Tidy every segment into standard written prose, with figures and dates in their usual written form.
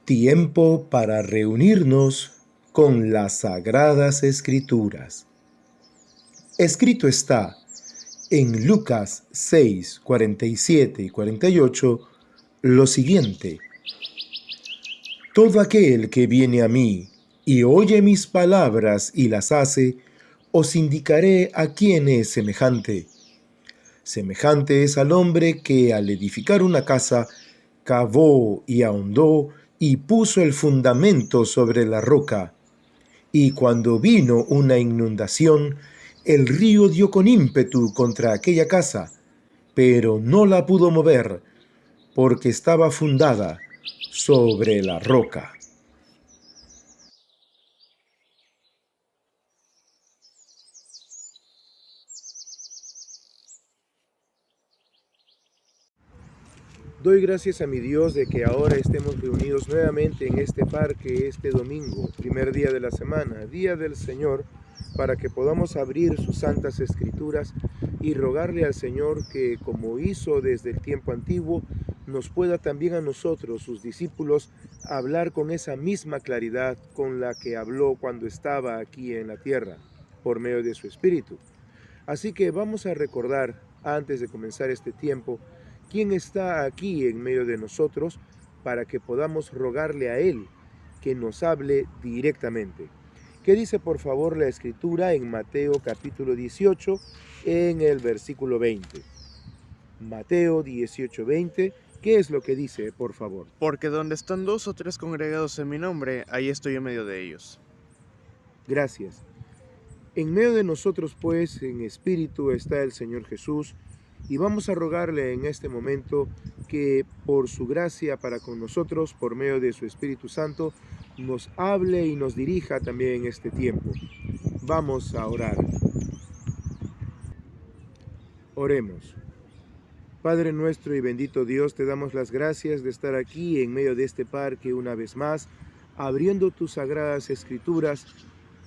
Tiempo para reunirnos con las Sagradas Escrituras. Escrito está en Lucas 6, 47 y 48 lo siguiente: Todo aquel que viene a mí y oye mis palabras y las hace, os indicaré a quién es semejante. Semejante es al hombre que al edificar una casa, cavó y ahondó y puso el fundamento sobre la roca. Y cuando vino una inundación, el río dio con ímpetu contra aquella casa, pero no la pudo mover, porque estaba fundada sobre la roca. Doy gracias a mi Dios de que ahora estemos reunidos nuevamente en este parque este domingo, primer día de la semana, día del Señor, para que podamos abrir sus santas escrituras y rogarle al Señor que, como hizo desde el tiempo antiguo, nos pueda también a nosotros, sus discípulos, hablar con esa misma claridad con la que habló cuando estaba aquí en la tierra, por medio de su Espíritu. Así que vamos a recordar, antes de comenzar este tiempo, quién está aquí en medio de nosotros para que podamos rogarle a Él que nos hable directamente. ¿Qué dice por favor la Escritura en Mateo capítulo 18 en el versículo 20? Mateo 18, 20, ¿qué es lo que dice por favor? Porque donde están 2 o 3 congregados en mi nombre, ahí estoy en medio de ellos. Gracias. En medio de nosotros, pues, en espíritu está el Señor Jesús, y vamos a rogarle en este momento que por su gracia para con nosotros, por medio de su Espíritu Santo, nos hable y nos dirija también en este tiempo. Vamos a orar. Oremos. Padre nuestro y bendito Dios, te damos las gracias de estar aquí en medio de este parque una vez más, abriendo tus sagradas escrituras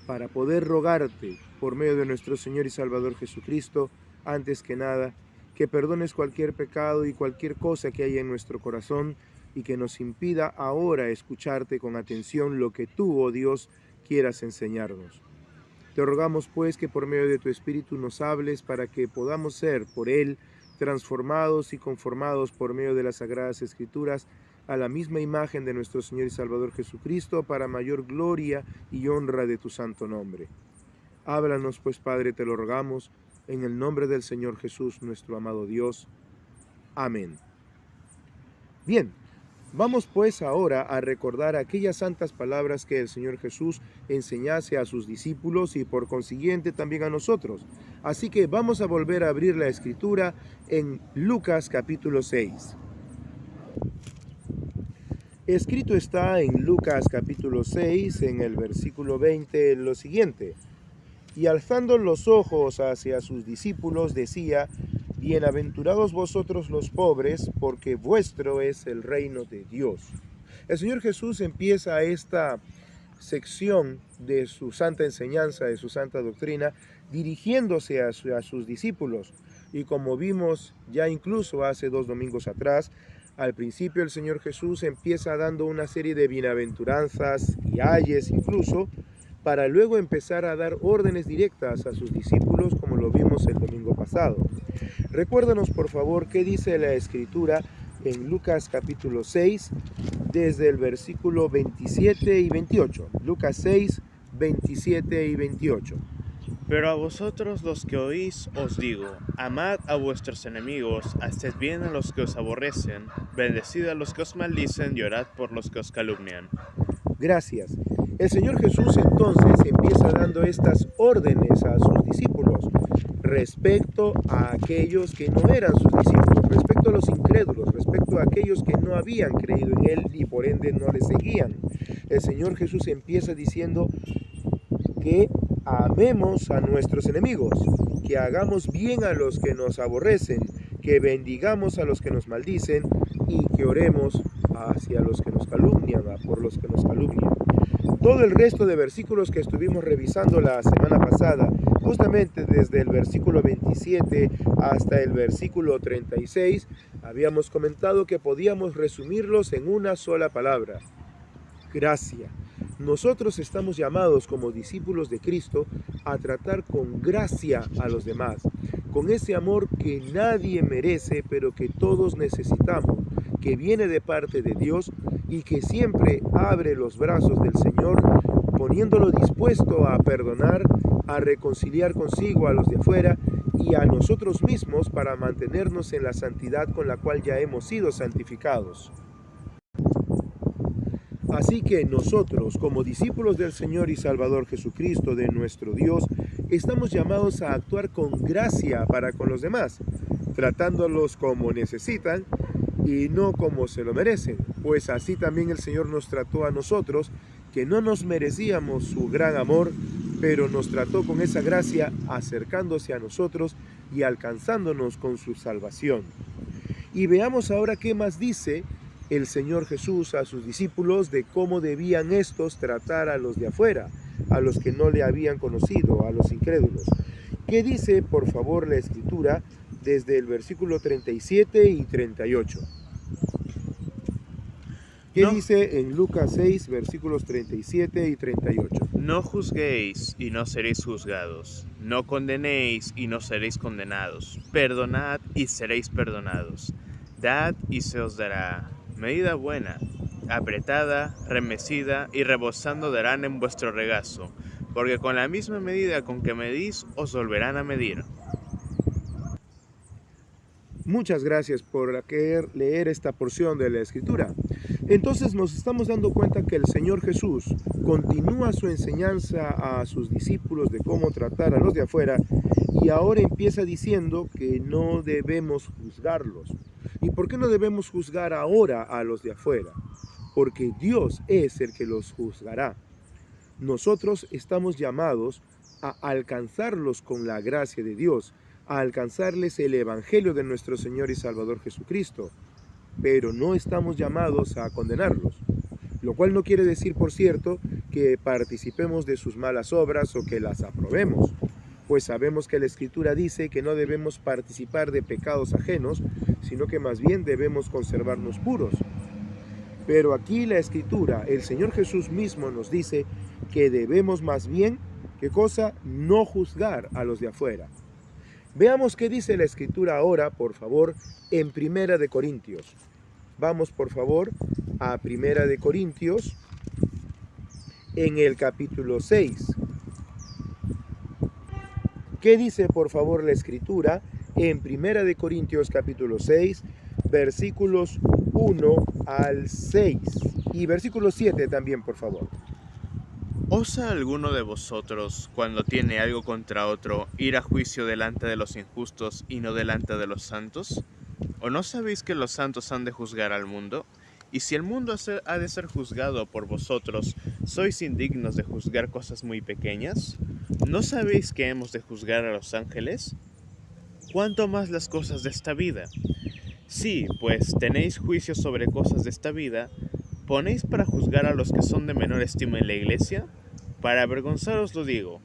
para poder rogarte por medio de nuestro Señor y Salvador Jesucristo, antes que nada, que perdones cualquier pecado y cualquier cosa que haya en nuestro corazón y que nos impida ahora escucharte con atención lo que tú, oh Dios, quieras enseñarnos. Te rogamos pues que por medio de tu Espíritu nos hables para que podamos ser por Él transformados y conformados por medio de las Sagradas Escrituras a la misma imagen de nuestro Señor y Salvador Jesucristo, para mayor gloria y honra de tu santo nombre. Háblanos pues, Padre, te lo rogamos, en el nombre del Señor Jesús, nuestro amado Dios. Amén. Bien, vamos pues ahora a recordar aquellas santas palabras que el Señor Jesús enseñase a sus discípulos y por consiguiente también a nosotros. Así que vamos a volver a abrir la Escritura en Lucas capítulo 6. Escrito está en Lucas capítulo 6, en el versículo 20, lo siguiente: Y alzando los ojos hacia sus discípulos, decía: Bienaventurados vosotros los pobres, porque vuestro es el reino de Dios. El Señor Jesús empieza esta sección de su santa enseñanza, de su santa doctrina, dirigiéndose a sus discípulos. Y como vimos ya incluso hace 2 domingos atrás, al principio el Señor Jesús empieza dando una serie de bienaventuranzas y ayes incluso, para luego empezar a dar órdenes directas a sus discípulos, como lo vimos el domingo pasado. Recuérdanos por favor qué dice la Escritura en Lucas capítulo 6, desde el versículo 27 y 28. Lucas 6, 27 y 28. Pero a vosotros los que oís os digo, amad a vuestros enemigos, haced bien a los que os aborrecen, bendecid a los que os maldicen y orad por los que os calumnian. Gracias. El Señor Jesús entonces empieza dando estas órdenes a sus discípulos respecto a aquellos que no eran sus discípulos, respecto a los incrédulos, respecto a aquellos que no habían creído en Él y por ende no le seguían. El Señor Jesús empieza diciendo que amemos a nuestros enemigos, que hagamos bien a los que nos aborrecen, que bendigamos a los que nos maldicen y que oremos hacia los que nos calumnian, por los que nos calumnian. Todo el resto de versículos que estuvimos revisando la semana pasada, justamente desde el versículo 27 hasta el versículo 36, habíamos comentado que podíamos resumirlos en una sola palabra: gracia. Nosotros estamos llamados como discípulos de Cristo a tratar con gracia a los demás, con ese amor que nadie merece, pero que todos necesitamos, que viene de parte de Dios y que siempre abre los brazos del Señor, poniéndolo dispuesto a perdonar, a reconciliar consigo a los de afuera y a nosotros mismos para mantenernos en la santidad con la cual ya hemos sido santificados. Así que nosotros, como discípulos del Señor y Salvador Jesucristo, de nuestro Dios, estamos llamados a actuar con gracia para con los demás, tratándolos como necesitan y no como se lo merecen, pues así también el Señor nos trató a nosotros, que no nos merecíamos su gran amor, pero nos trató con esa gracia acercándose a nosotros y alcanzándonos con su salvación. Y veamos ahora qué más dice el Señor Jesús a sus discípulos de cómo debían estos tratar a los de afuera, a los que no le habían conocido, a los incrédulos. ¿Qué dice, por favor, la Escritura desde el versículo 37 y 38? ¿Qué dice en Lucas 6, versículos 37 y 38? No juzguéis y no seréis juzgados. No condenéis y no seréis condenados. Perdonad y seréis perdonados. Dad y se os dará. Medida buena, apretada, remecida y rebosando darán en vuestro regazo, porque con la misma medida con que medís os volverán a medir. Muchas gracias por querer leer esta porción de la Escritura. Entonces nos estamos dando cuenta que el Señor Jesús continúa su enseñanza a sus discípulos de cómo tratar a los de afuera y ahora empieza diciendo que no debemos juzgarlos. ¿Y por qué no debemos juzgar ahora a los de afuera? Porque Dios es el que los juzgará. Nosotros estamos llamados a alcanzarlos con la gracia de Dios, a alcanzarles el Evangelio de nuestro Señor y Salvador Jesucristo, pero no estamos llamados a condenarlos, lo cual no quiere decir, por cierto, que participemos de sus malas obras o que las aprobemos, pues sabemos que la Escritura dice que no debemos participar de pecados ajenos, sino que más bien debemos conservarnos puros. Pero aquí la Escritura, el Señor Jesús mismo nos dice que debemos más bien, ¿qué cosa? No juzgar a los de afuera. Veamos qué dice la Escritura ahora, por favor, en Primera de Corintios. Vamos, por favor, a Primera de Corintios, en el capítulo 6. ¿Qué dice, por favor, la Escritura en Primera de Corintios, capítulo 6, versículos 1 al 6? Y versículo 7 también, por favor. ¿Osa alguno de vosotros, cuando tiene algo contra otro, ir a juicio delante de los injustos y no delante de los santos? ¿O no sabéis que los santos han de juzgar al mundo? Y si el mundo ha de ser juzgado por vosotros, ¿sois indignos de juzgar cosas muy pequeñas? ¿No sabéis que hemos de juzgar a los ángeles? ¿Cuánto más las cosas de esta vida? Sí, pues tenéis juicio sobre cosas de esta vida, ¿ponéis para juzgar a los que son de menor estima en la iglesia? Para avergonzaros lo digo,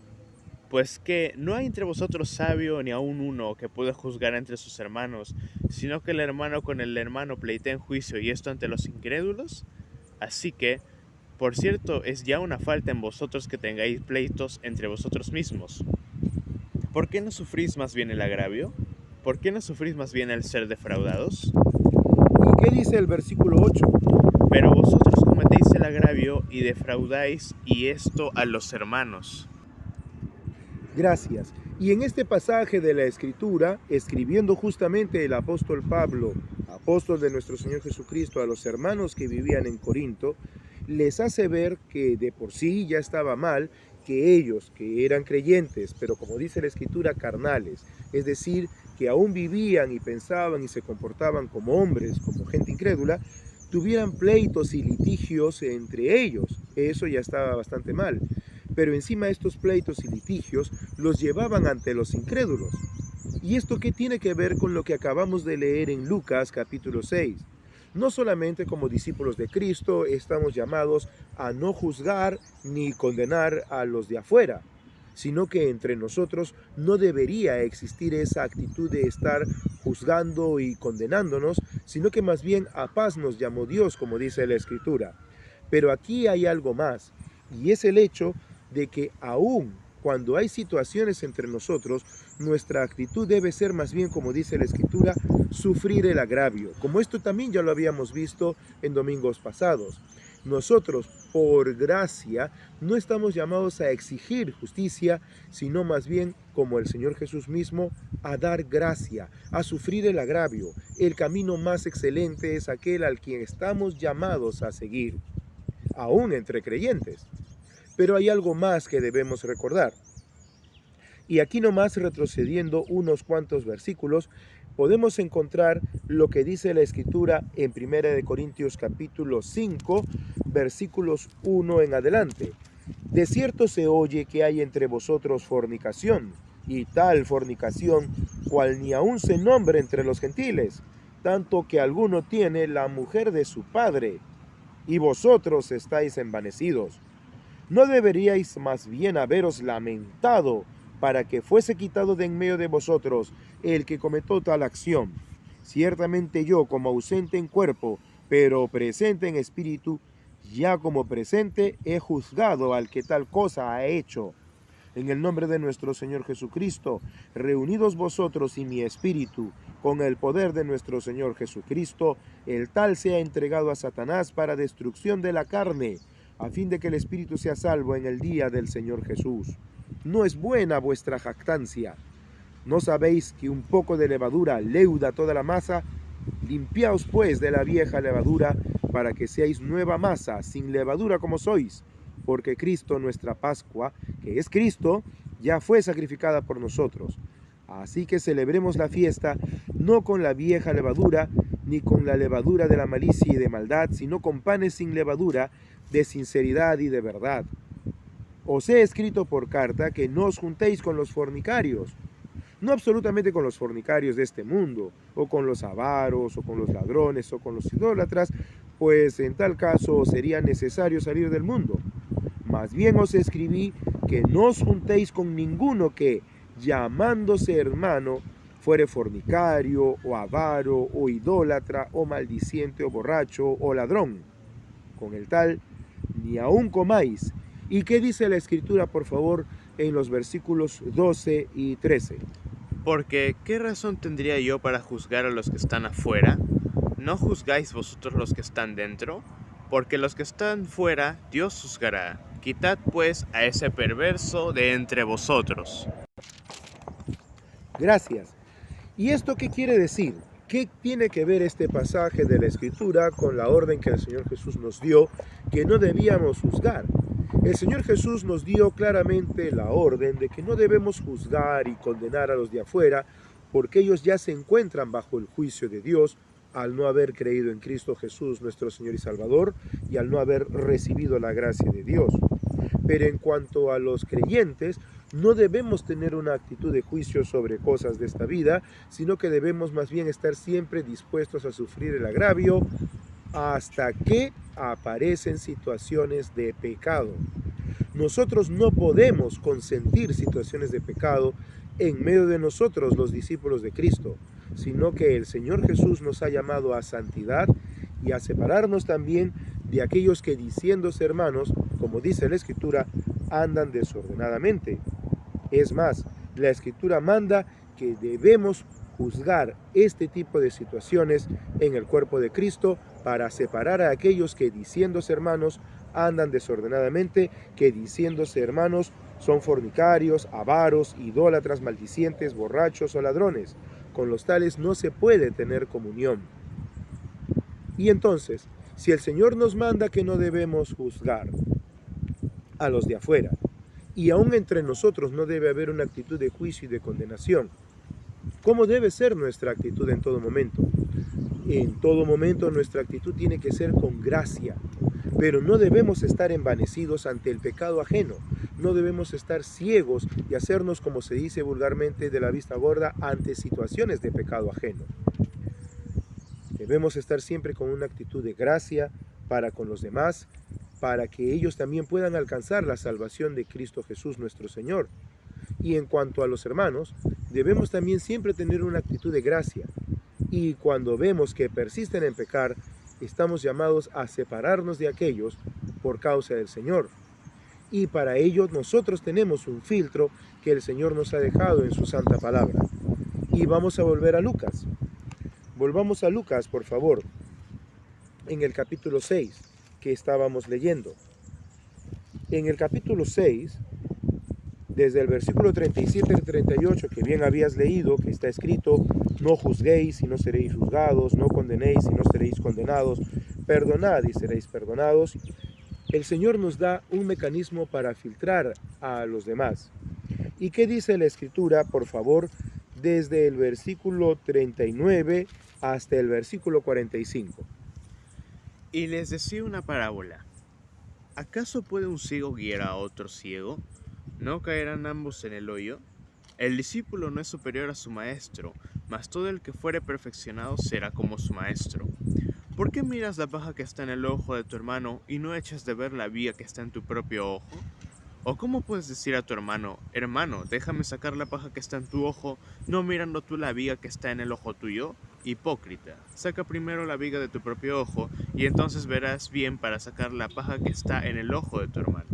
pues que no hay entre vosotros sabio ni aun uno que pueda juzgar entre sus hermanos, sino que el hermano con el hermano pleitea en juicio y esto ante los incrédulos. Así que, por cierto, es ya una falta en vosotros que tengáis pleitos entre vosotros mismos. ¿Por qué no sufrís más bien el agravio? ¿Por qué no sufrís más bien el ser defraudados? ¿Y qué dice el versículo 8? Pero vosotros cometéis el agravio y defraudáis, y esto a los hermanos. Gracias. Y en este pasaje de la Escritura, escribiendo justamente el apóstol Pablo, apóstol de nuestro Señor Jesucristo, a los hermanos que vivían en Corinto, les hace ver que de por sí ya estaba mal que ellos, que eran creyentes, pero como dice la Escritura, carnales, es decir, que aún vivían y pensaban y se comportaban como hombres, como gente incrédula, tuvieran pleitos y litigios entre ellos. Eso ya estaba bastante mal. Pero encima estos pleitos y litigios los llevaban ante los incrédulos. ¿Y esto qué tiene que ver con lo que acabamos de leer en Lucas capítulo 6? No solamente como discípulos de Cristo estamos llamados a no juzgar ni condenar a los de afuera, sino que entre nosotros no debería existir esa actitud de estar juzgando y condenándonos, sino que más bien a paz nos llamó Dios, como dice la Escritura. Pero aquí hay algo más, y es el hecho de que aún cuando hay situaciones entre nosotros, nuestra actitud debe ser más bien, como dice la Escritura, sufrir el agravio. Como esto también ya lo habíamos visto en domingos pasados. Nosotros, por gracia, no estamos llamados a exigir justicia, sino más bien, como el Señor Jesús mismo, a dar gracia, a sufrir el agravio. El camino más excelente es aquel al quien estamos llamados a seguir, aún entre creyentes. Pero hay algo más que debemos recordar. Y aquí nomás, retrocediendo unos cuantos versículos, podemos encontrar lo que dice la Escritura en 1 Corintios capítulo 5, versículos 1 en adelante. De cierto se oye que hay entre vosotros fornicación, y tal fornicación cual ni aun se nombra entre los gentiles, tanto que alguno tiene la mujer de su padre, y vosotros estáis envanecidos. ¿No deberíais más bien haberos lamentado para que fuese quitado de en medio de vosotros el que cometió tal acción? Ciertamente yo, como ausente en cuerpo, pero presente en espíritu, ya como presente he juzgado al que tal cosa ha hecho. En el nombre de nuestro Señor Jesucristo, reunidos vosotros y mi espíritu, con el poder de nuestro Señor Jesucristo, el tal sea entregado a Satanás para destrucción de la carne, a fin de que el espíritu sea salvo en el día del Señor Jesús. No es buena vuestra jactancia. ¿No sabéis que un poco de levadura leuda toda la masa? Limpiaos pues de la vieja levadura, para que seáis nueva masa, sin levadura como sois, porque Cristo nuestra Pascua, que es Cristo, ya fue sacrificada por nosotros. Así que celebremos la fiesta, no con la vieja levadura, ni con la levadura de la malicia y de maldad, sino con panes sin levadura, de sinceridad y de verdad. Os he escrito por carta que no os juntéis con los fornicarios, no absolutamente con los fornicarios de este mundo, o con los avaros, o con los ladrones, o con los idólatras, pues en tal caso sería necesario salir del mundo. Más bien os escribí que no os juntéis con ninguno que, llamándose hermano, fuere fornicario, o avaro, o idólatra, o maldiciente, o borracho, o ladrón. Con el tal, ni aun comáis. ¿Y qué dice la Escritura, por favor, en los versículos 12 y 13? Porque, ¿qué razón tendría yo para juzgar a los que están afuera? ¿No juzgáis vosotros los que están dentro? Porque los que están fuera, Dios juzgará. Quitad pues a ese perverso de entre vosotros. Gracias. ¿Y esto qué quiere decir? ¿Qué tiene que ver este pasaje de la Escritura con la orden que el Señor Jesús nos dio, que no debíamos juzgar? El Señor Jesús nos dio claramente la orden de que no debemos juzgar y condenar a los de afuera, porque ellos ya se encuentran bajo el juicio de Dios al no haber creído en Cristo Jesús, nuestro Señor y Salvador, y al no haber recibido la gracia de Dios. Pero en cuanto a los creyentes, no debemos tener una actitud de juicio sobre cosas de esta vida, sino que debemos más bien estar siempre dispuestos a sufrir el agravio hasta que aparecen situaciones de pecado. Nosotros no podemos consentir situaciones de pecado en medio de nosotros, los discípulos de Cristo, sino que el Señor Jesús nos ha llamado a santidad y a separarnos también de aquellos que, diciéndose hermanos, como dice la Escritura, andan desordenadamente. Es más, la Escritura manda que debemos juzgar este tipo de situaciones en el cuerpo de Cristo para separar a aquellos que, diciéndose hermanos, andan desordenadamente, que diciéndose hermanos son fornicarios, avaros, idólatras, maldicientes, borrachos o ladrones. Con los tales no se puede tener comunión. Y entonces, si el Señor nos manda que no debemos juzgar a los de afuera, y aún entre nosotros no debe haber una actitud de juicio y de condenación, ¿cómo debe ser nuestra actitud en todo momento? En todo momento nuestra actitud tiene que ser con gracia, pero no debemos estar envanecidos ante el pecado ajeno, no debemos estar ciegos y hacernos, como se dice vulgarmente, de la vista gorda ante situaciones de pecado ajeno. Debemos estar siempre con una actitud de gracia para con los demás, para que ellos también puedan alcanzar la salvación de Cristo Jesús nuestro Señor. Y en cuanto a los hermanos, debemos también siempre tener una actitud de gracia. Y cuando vemos que persisten en pecar, estamos llamados a separarnos de aquellos por causa del Señor. Y para ello nosotros tenemos un filtro que el Señor nos ha dejado en su santa palabra. Y vamos a volver a Lucas. Volvamos a Lucas, por favor, en el capítulo 6 que estábamos leyendo. En el capítulo 6, desde el versículo 37 al 38, que bien habías leído, que está escrito: no juzguéis y no seréis juzgados, no condenéis y no seréis condenados, perdonad y seréis perdonados. El Señor nos da un mecanismo para filtrar a los demás. ¿Y qué dice la Escritura, por favor, desde el versículo 39 hasta el versículo 45? Y les decía una parábola. ¿Acaso puede un ciego guiar a otro ciego? ¿No caerán ambos en el hoyo? El discípulo no es superior a su maestro, mas todo el que fuere perfeccionado será como su maestro. ¿Por qué miras la paja que está en el ojo de tu hermano y no echas de ver la viga que está en tu propio ojo? ¿O cómo puedes decir a tu hermano: hermano, déjame sacar la paja que está en tu ojo, no mirando tú la viga que está en el ojo tuyo? Hipócrita, saca primero la viga de tu propio ojo, y entonces verás bien para sacar la paja que está en el ojo de tu hermano.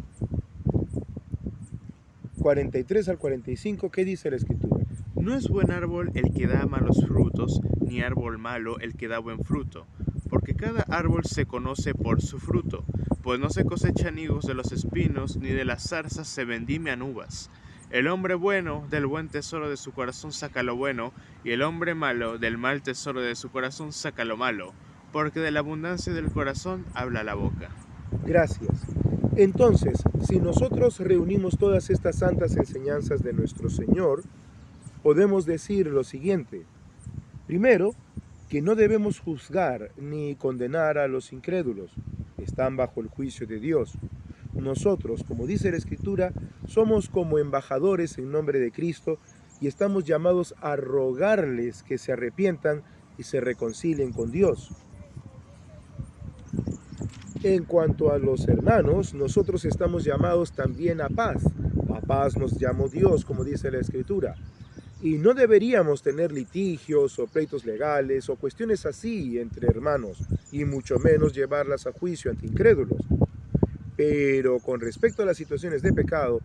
43 al 45, ¿qué dice la Escritura? No es buen árbol el que da malos frutos, ni árbol malo el que da buen fruto, porque cada árbol se conoce por su fruto, pues no se cosechan higos de los espinos, ni de las zarzas se vendimian uvas. El hombre bueno del buen tesoro de su corazón saca lo bueno, y el hombre malo del mal tesoro de su corazón saca lo malo, porque de la abundancia del corazón habla la boca. Gracias. Entonces, si nosotros reunimos todas estas santas enseñanzas de nuestro Señor, podemos decir lo siguiente. Primero, que no debemos juzgar ni condenar a los incrédulos. Están bajo el juicio de Dios. Nosotros, como dice la Escritura, somos como embajadores en nombre de Cristo y estamos llamados a rogarles que se arrepientan y se reconcilien con Dios. En cuanto a los hermanos, nosotros estamos llamados también a paz. A paz nos llamó Dios, como dice la Escritura. Y no deberíamos tener litigios o pleitos legales o cuestiones así entre hermanos, y mucho menos llevarlas a juicio ante incrédulos. Pero con respecto a las situaciones de pecado,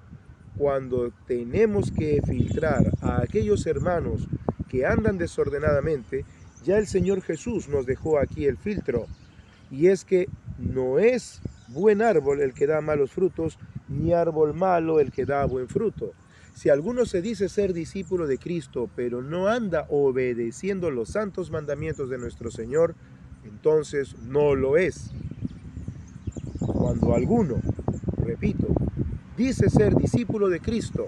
cuando tenemos que filtrar a aquellos hermanos que andan desordenadamente, ya el Señor Jesús nos dejó aquí el filtro. Y es que no es buen árbol el que da malos frutos, ni árbol malo el que da buen fruto. Si alguno se dice ser discípulo de Cristo, pero no anda obedeciendo los santos mandamientos de nuestro Señor, entonces no lo es. Cuando alguno, repito, dice ser discípulo de Cristo,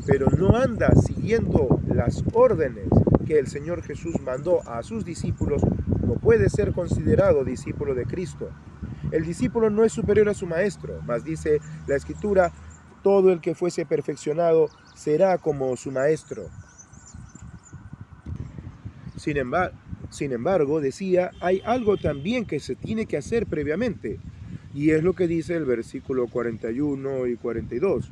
pero no anda siguiendo las órdenes que el Señor Jesús mandó a sus discípulos, no puede ser considerado discípulo de Cristo. El discípulo no es superior a su maestro, mas dice la Escritura: todo el que fuese perfeccionado será como su maestro. Sin embargo, decía, hay algo también que se tiene que hacer previamente, y es lo que dice el versículo 41 y 42.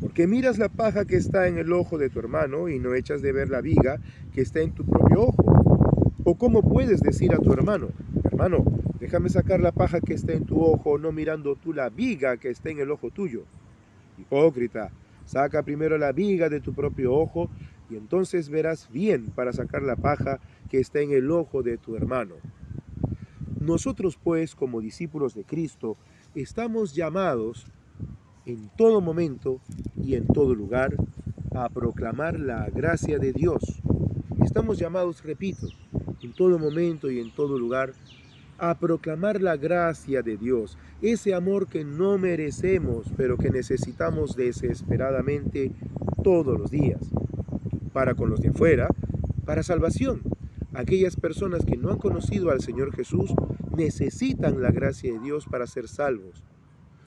Porque miras la paja que está en el ojo de tu hermano y no echas de ver la viga que está en tu propio ojo. ¿O cómo puedes decir a tu hermano: hermano, déjame sacar la paja que está en tu ojo, no mirando tú la viga que está en el ojo tuyo? Hipócrita, saca primero la viga de tu propio ojo, y entonces verás bien para sacar la paja que está en el ojo de tu hermano. Nosotros, pues, como discípulos de Cristo, estamos llamados en todo momento y en todo lugar a proclamar la gracia de Dios. Estamos llamados, repito, en todo momento y en todo lugar a proclamar la gracia de Dios, ese amor que no merecemos, pero que necesitamos desesperadamente todos los días, para con los de afuera, para salvación. Aquellas personas que no han conocido al Señor Jesús necesitan la gracia de Dios para ser salvos.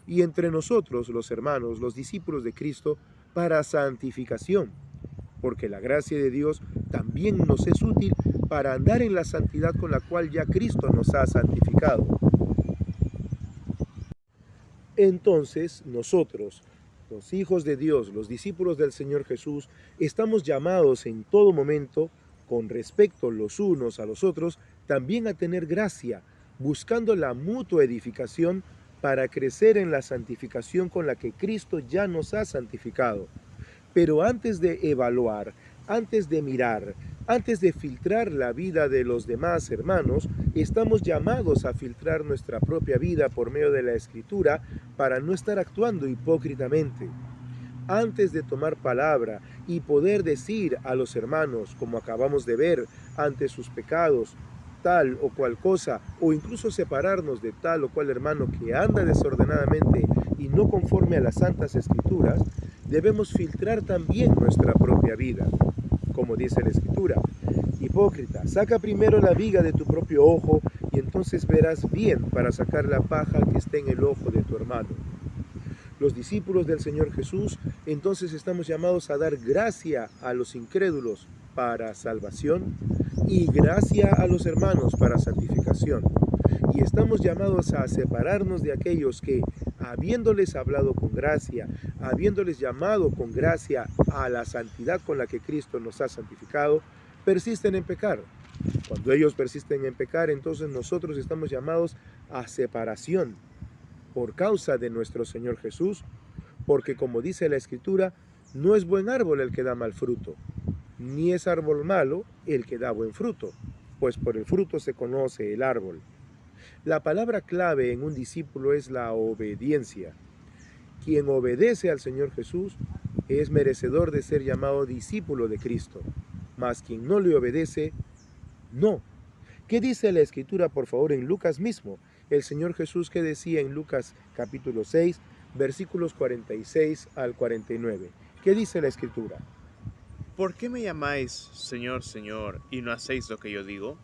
Y entre nosotros, los hermanos, los discípulos de Cristo, para santificación, porque la gracia de Dios también nos es útil para andar en la santidad con la cual ya Cristo nos ha santificado. Entonces, nosotros, los hijos de Dios, los discípulos del Señor Jesús, estamos llamados en todo momento, con respecto los unos a los otros, también a tener gracia, buscando la mutua edificación para crecer en la santificación con la que Cristo ya nos ha santificado. Pero antes de evaluar, antes de mirar, antes de filtrar la vida de los demás hermanos, estamos llamados a filtrar nuestra propia vida por medio de la Escritura para no estar actuando hipócritamente. Antes de tomar palabra y poder decir a los hermanos, como acabamos de ver, ante sus pecados, tal o cual cosa, o incluso separarnos de tal o cual hermano que anda desordenadamente y no conforme a las santas escrituras, debemos filtrar también nuestra propia vida. Como dice la Escritura: hipócrita, saca primero la viga de tu propio ojo y entonces verás bien para sacar la paja que esté en el ojo de tu hermano. Los discípulos del Señor Jesús, entonces estamos llamados a dar gracia a los incrédulos para salvación y gracia a los hermanos para santificación. Y estamos llamados a separarnos de aquellos que, habiéndoles hablado con gracia, habiéndoles llamado con gracia a la santidad con la que Cristo nos ha santificado, persisten en pecar. Cuando ellos persisten en pecar, entonces nosotros estamos llamados a separación por causa de nuestro Señor Jesús, porque como dice la Escritura, no es buen árbol el que da mal fruto, ni es árbol malo el que da buen fruto, pues por el fruto se conoce el árbol. La palabra clave en un discípulo es la obediencia. Quien obedece al Señor Jesús es merecedor de ser llamado discípulo de Cristo, mas quien no le obedece, no. ¿Qué dice la Escritura, por favor, en Lucas mismo? El Señor Jesús, que decía en Lucas capítulo 6, versículos 46 al 49. ¿Qué dice la Escritura? ¿Por qué me llamáis Señor, Señor, y no hacéis lo que yo digo?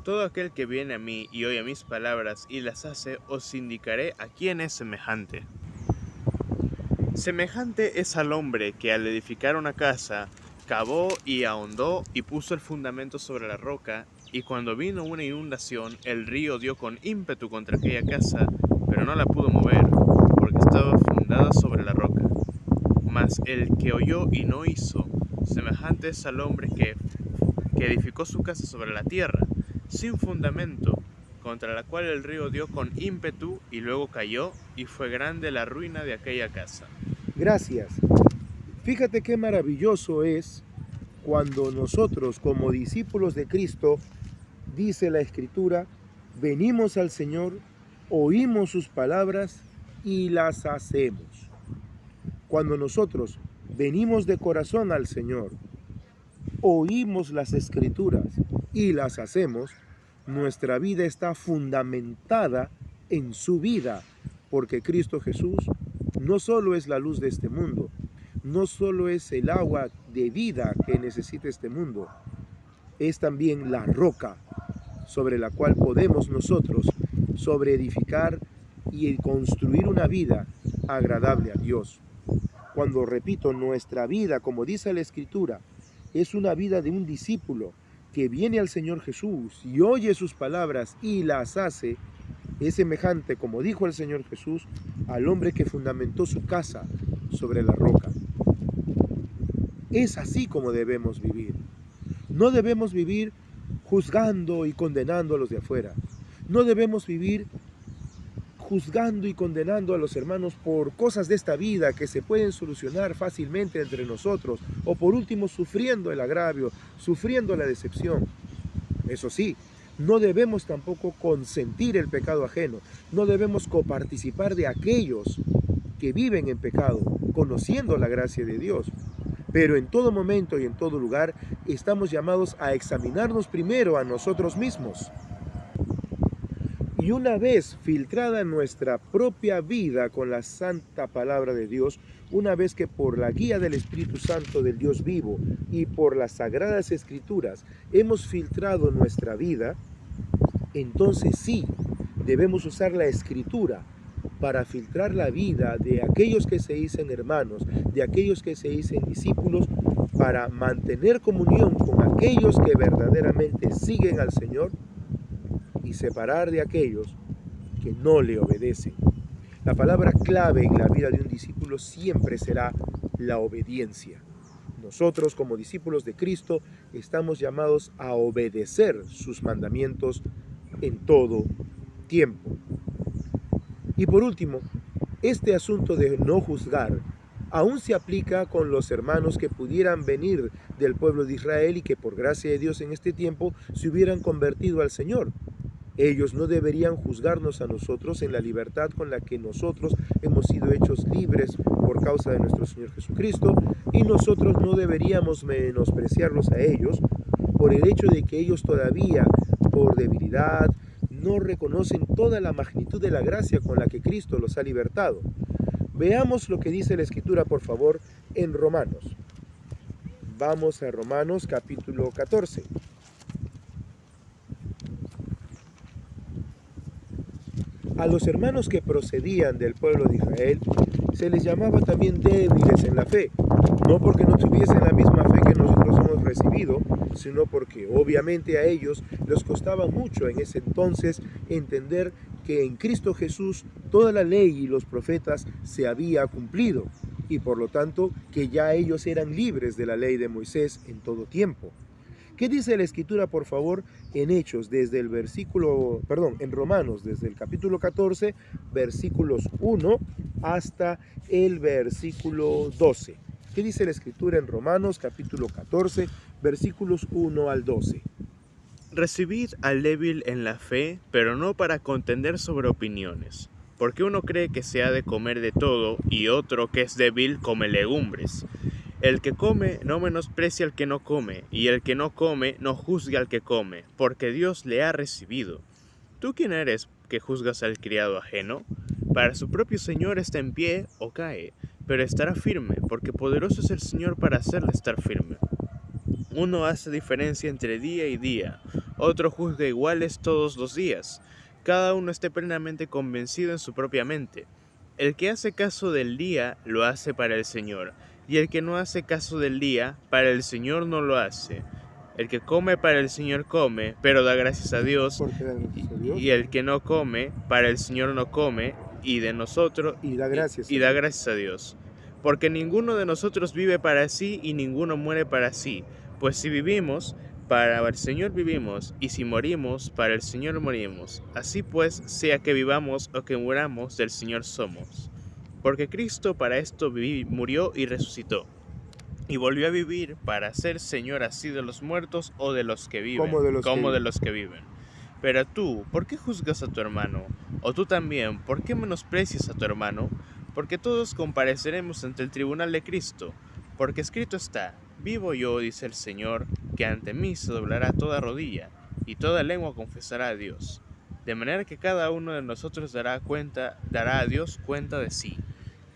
Todo aquel que viene a mí y oye mis palabras y las hace, os indicaré a quién es semejante. Semejante es al hombre que al edificar una casa, cavó y ahondó y puso el fundamento sobre la roca, y cuando vino una inundación, el río dio con ímpetu contra aquella casa, pero no la pudo mover, porque estaba fundada sobre la roca. Mas el que oyó y no hizo, semejante es al hombre que edificó su casa sobre la tierra, sin fundamento, contra la cual el río dio con ímpetu y luego cayó, y fue grande la ruina de aquella casa. Gracias. Fíjate qué maravilloso es cuando nosotros, como discípulos de Cristo, dice la Escritura, venimos al Señor, oímos sus palabras y las hacemos. Cuando nosotros venimos de corazón al Señor, oímos las Escrituras y las hacemos, nuestra vida está fundamentada en su vida, porque Cristo Jesús no solo es la luz de este mundo, no solo es el agua de vida que necesita este mundo, es también la roca sobre la cual podemos nosotros sobreedificar y construir una vida agradable a Dios. Cuando, repito, nuestra vida, como dice la Escritura, es una vida de un discípulo que viene al Señor Jesús y oye sus palabras y las hace, es semejante, como dijo el Señor Jesús, al hombre que fundamentó su casa sobre la roca. Es así como debemos vivir. No debemos vivir juzgando y condenando a los de afuera. No debemos vivir juzgando y condenando a los hermanos por cosas de esta vida que se pueden solucionar fácilmente entre nosotros, o por último sufriendo el agravio, sufriendo la decepción. Eso sí, no debemos tampoco consentir el pecado ajeno, no debemos coparticipar de aquellos que viven en pecado, conociendo la gracia de Dios. Pero en todo momento y en todo lugar estamos llamados a examinarnos primero a nosotros mismos. Y una vez filtrada nuestra propia vida con la santa palabra de Dios, una vez que por la guía del Espíritu Santo del Dios vivo y por las sagradas Escrituras hemos filtrado nuestra vida, entonces sí, debemos usar la Escritura para filtrar la vida de aquellos que se dicen hermanos, de aquellos que se dicen discípulos, para mantener comunión con aquellos que verdaderamente siguen al Señor y separar de aquellos que no le obedecen. La palabra clave en la vida de un discípulo siempre será la obediencia. Nosotros, como discípulos de Cristo, estamos llamados a obedecer sus mandamientos en todo tiempo. Y por último, este asunto de no juzgar aún se aplica con los hermanos que pudieran venir del pueblo de Israel y que por gracia de Dios en este tiempo se hubieran convertido al Señor. Ellos no deberían juzgarnos a nosotros en la libertad con la que nosotros hemos sido hechos libres por causa de nuestro Señor Jesucristo, y nosotros no deberíamos menospreciarlos a ellos por el hecho de que ellos todavía, por debilidad, no reconocen toda la magnitud de la gracia con la que Cristo los ha libertado. Veamos lo que dice la Escritura, por favor, en Romanos. Vamos a Romanos capítulo 14. A los hermanos que procedían del pueblo de Israel se les llamaba también débiles en la fe, no porque no tuviesen la misma fe que nosotros hemos recibido, sino porque obviamente a ellos les costaba mucho en ese entonces entender que en Cristo Jesús toda la ley y los profetas se había cumplido, y por lo tanto que ya ellos eran libres de la ley de Moisés en todo tiempo. ¿Qué dice la Escritura, por favor, en en Romanos, desde el capítulo 14, versículos 1 hasta el versículo 12? ¿Qué dice la Escritura en Romanos, capítulo 14, versículos 1 al 12? Recibid al débil en la fe, pero no para contender sobre opiniones, porque uno cree que se ha de comer de todo, y otro que es débil come legumbres. El que come no menosprecia al que no come, y el que no come no juzgue al que come, porque Dios le ha recibido. ¿Tú quién eres que juzgas al criado ajeno? Para su propio Señor está en pie o cae, pero estará firme, porque poderoso es el Señor para hacerle estar firme. Uno hace diferencia entre día y día, otro juzga iguales todos los días. Cada uno esté plenamente convencido en su propia mente. El que hace caso del día, lo hace para el Señor, y el que no hace caso del día, para el Señor no lo hace. El que come para el Señor come, pero da gracias a Dios, y el que no come, para el Señor no come, y de nosotros, y da gracias a Dios. Porque ninguno de nosotros vive para sí, y ninguno muere para sí. Pues si vivimos, para el Señor vivimos, y si morimos, para el Señor morimos. Así pues, sea que vivamos o que muramos, del Señor somos. Porque Cristo para esto murió y resucitó, y volvió a vivir para ser Señor así de los muertos o de los que viven, como de los que viven. Pero tú, ¿por qué juzgas a tu hermano? O tú también, ¿por qué menosprecias a tu hermano? Porque todos compareceremos ante el tribunal de Cristo. Porque escrito está: vivo yo, dice el Señor, que ante mí se doblará toda rodilla, y toda lengua confesará a Dios. De manera que cada uno de nosotros dará a Dios cuenta de sí.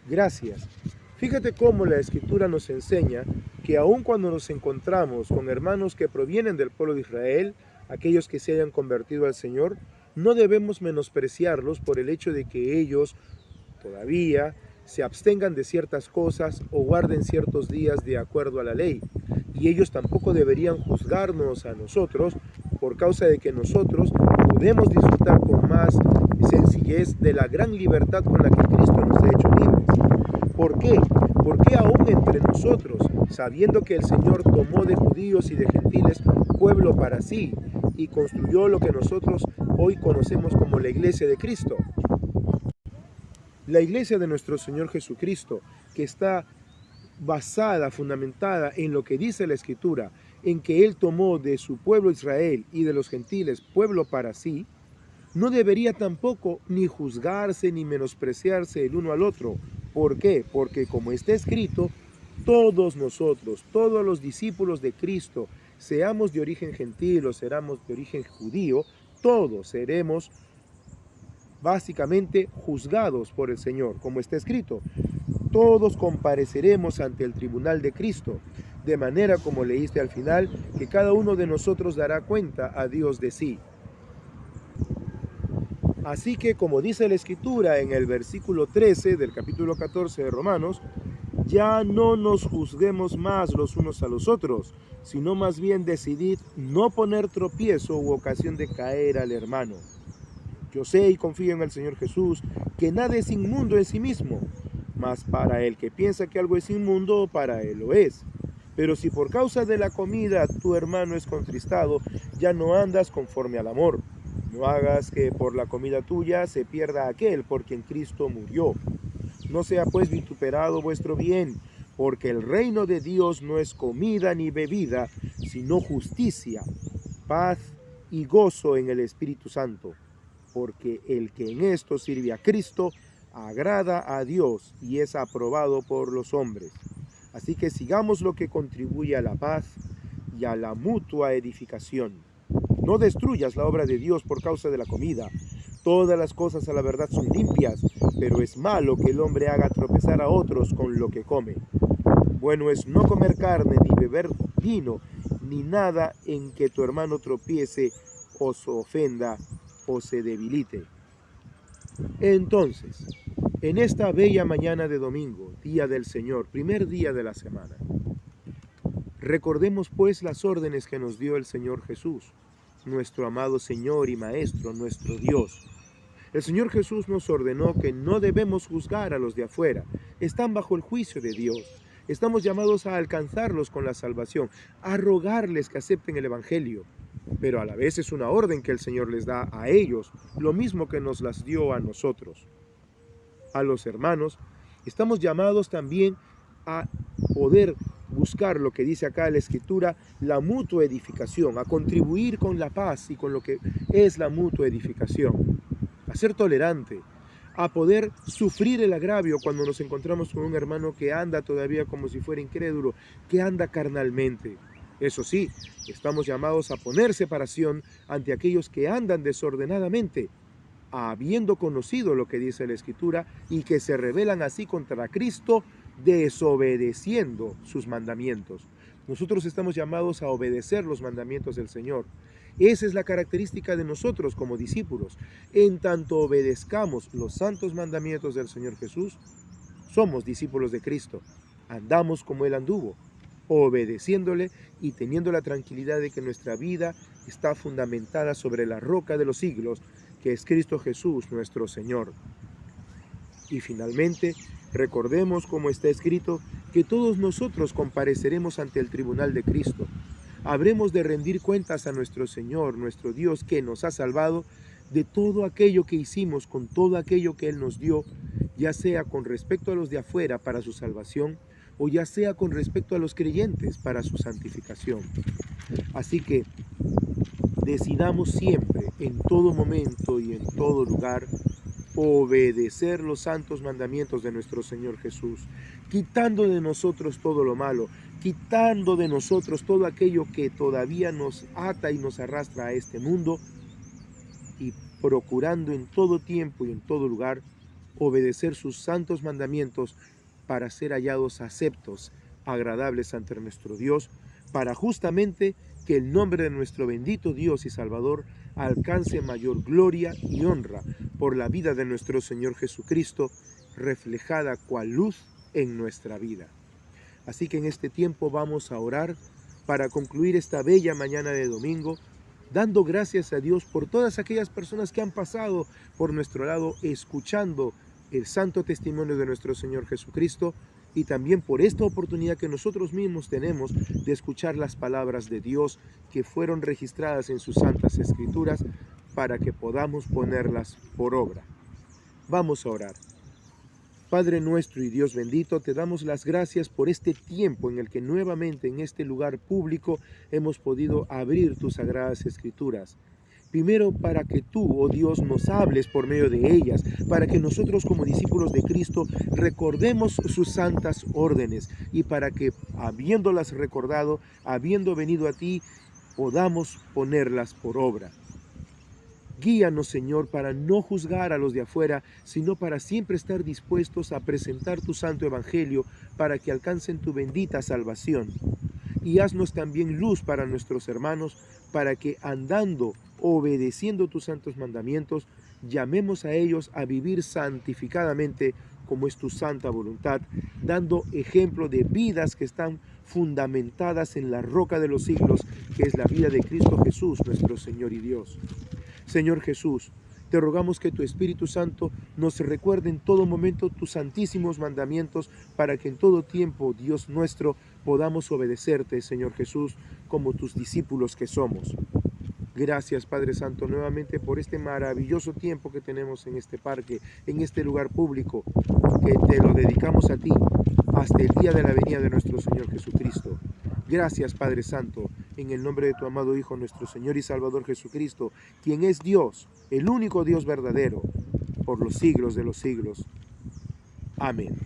Gracias. Fíjate cómo la Escritura nos enseña que aun cuando nos encontramos con hermanos que provienen del pueblo de Israel, aquellos que se hayan convertido al Señor, no debemos menospreciarlos por el hecho de que ellos todavía se abstengan de ciertas cosas o guarden ciertos días de acuerdo a la ley. Y ellos tampoco deberían juzgarnos a nosotros por causa de que nosotros podemos disfrutar con más sencillez de la gran libertad con la que Cristo nos ha hecho libres. ¿Por qué? Porque aún entre nosotros, sabiendo que el Señor tomó de judíos y de gentiles pueblo para sí y construyó lo que nosotros hoy conocemos como la iglesia de Cristo, la iglesia de nuestro Señor Jesucristo, que está basada, fundamentada en lo que dice la Escritura, en que Él tomó de su pueblo Israel y de los gentiles pueblo para sí, no debería tampoco ni juzgarse ni menospreciarse el uno al otro. ¿Por qué? Porque como está escrito, todos nosotros, todos los discípulos de Cristo, seamos de origen gentil o seamos de origen judío, todos seremos básicamente juzgados por el Señor, como está escrito. Todos compareceremos ante el tribunal de Cristo, de manera como leíste al final, que cada uno de nosotros dará cuenta a Dios de sí. Así que, como dice la Escritura en el versículo 13 del capítulo 14 de Romanos, ya no nos juzguemos más los unos a los otros, sino más bien decidid no poner tropiezo u ocasión de caer al hermano. Yo sé y confío en el Señor Jesús, que nada es inmundo en sí mismo, mas para el que piensa que algo es inmundo, para él lo es. Pero si por causa de la comida tu hermano es contristado, ya no andas conforme al amor. No hagas que por la comida tuya se pierda aquel por quien Cristo murió. No sea pues vituperado vuestro bien, porque el reino de Dios no es comida ni bebida, sino justicia, paz y gozo en el Espíritu Santo. Porque el que en esto sirve a Cristo, agrada a Dios y es aprobado por los hombres. Así que sigamos lo que contribuye a la paz y a la mutua edificación. No destruyas la obra de Dios por causa de la comida. Todas las cosas a la verdad son limpias, pero es malo que el hombre haga tropezar a otros con lo que come. Bueno es no comer carne, ni beber vino, ni nada en que tu hermano tropiece o se ofenda o se debilite. Entonces, en esta bella mañana de domingo, día del Señor, primer día de la semana, recordemos pues las órdenes que nos dio el Señor Jesús, nuestro amado Señor y Maestro, nuestro Dios. El Señor Jesús nos ordenó que no debemos juzgar a los de afuera, están bajo el juicio de Dios. Estamos llamados a alcanzarlos con la salvación, a rogarles que acepten el Evangelio, pero a la vez es una orden que el Señor les da a ellos, lo mismo que nos las dio a nosotros. A los hermanos, estamos llamados también a poder buscar lo que dice acá la Escritura, la mutua edificación, a contribuir con la paz y con lo que es la mutua edificación, a ser tolerante, a poder sufrir el agravio cuando nos encontramos con un hermano que anda todavía como si fuera incrédulo, que anda carnalmente. Eso sí, estamos llamados a poner separación ante aquellos que andan desordenadamente, habiendo conocido lo que dice la Escritura y que se rebelan así contra Cristo, desobedeciendo sus mandamientos. Nosotros estamos llamados a obedecer los mandamientos del Señor. Esa es la característica de nosotros como discípulos. En tanto obedezcamos los santos mandamientos del Señor Jesús, somos discípulos de Cristo. Andamos como Él anduvo, obedeciéndole y teniendo la tranquilidad de que nuestra vida está fundamentada sobre la roca de los siglos, que es Cristo Jesús, nuestro Señor. Y finalmente, recordemos, como está escrito, que todos nosotros compareceremos ante el tribunal de Cristo. Habremos de rendir cuentas a nuestro Señor, nuestro Dios, que nos ha salvado de todo aquello que hicimos, con todo aquello que Él nos dio, ya sea con respecto a los de afuera para su salvación, o ya sea con respecto a los creyentes para su santificación. Así que decidamos siempre, en todo momento y en todo lugar, obedecer los santos mandamientos de nuestro Señor Jesús, quitando de nosotros todo lo malo, quitando de nosotros todo aquello que todavía nos ata y nos arrastra a este mundo, y procurando en todo tiempo y en todo lugar obedecer sus santos mandamientos para ser hallados aceptos, agradables ante nuestro Dios, para justamente que el nombre de nuestro bendito Dios y Salvador alcance mayor gloria y honra por la vida de nuestro Señor Jesucristo, reflejada cual luz en nuestra vida. Así que en este tiempo vamos a orar para concluir esta bella mañana de domingo, dando gracias a Dios por todas aquellas personas que han pasado por nuestro lado escuchando el santo testimonio de nuestro Señor Jesucristo, y también por esta oportunidad que nosotros mismos tenemos de escuchar las palabras de Dios que fueron registradas en sus santas escrituras para que podamos ponerlas por obra. Vamos a orar. Padre nuestro y Dios bendito, te damos las gracias por este tiempo en el que nuevamente en este lugar público hemos podido abrir tus sagradas escrituras. Primero, para que tú, oh Dios, nos hables por medio de ellas, para que nosotros como discípulos de Cristo recordemos sus santas órdenes y para que, habiéndolas recordado, habiendo venido a ti, podamos ponerlas por obra. Guíanos, Señor, para no juzgar a los de afuera, sino para siempre estar dispuestos a presentar tu santo evangelio para que alcancen tu bendita salvación. Y haznos también luz para nuestros hermanos, para que andando, obedeciendo tus santos mandamientos, llamemos a ellos a vivir santificadamente como es tu santa voluntad, dando ejemplo de vidas que están fundamentadas en la roca de los siglos, que es la vida de Cristo Jesús, nuestro Señor y Dios. Señor Jesús, te rogamos que tu Espíritu Santo nos recuerde en todo momento tus santísimos mandamientos para que en todo tiempo, Dios nuestro, podamos obedecerte, Señor Jesús, como tus discípulos que somos. Gracias, Padre Santo, nuevamente por este maravilloso tiempo que tenemos en este parque, en este lugar público, que te lo dedicamos a ti hasta el día de la venida de nuestro Señor Jesucristo. Gracias, Padre Santo, en el nombre de tu amado Hijo, nuestro Señor y Salvador Jesucristo, quien es Dios, el único Dios verdadero, por los siglos de los siglos. Amén.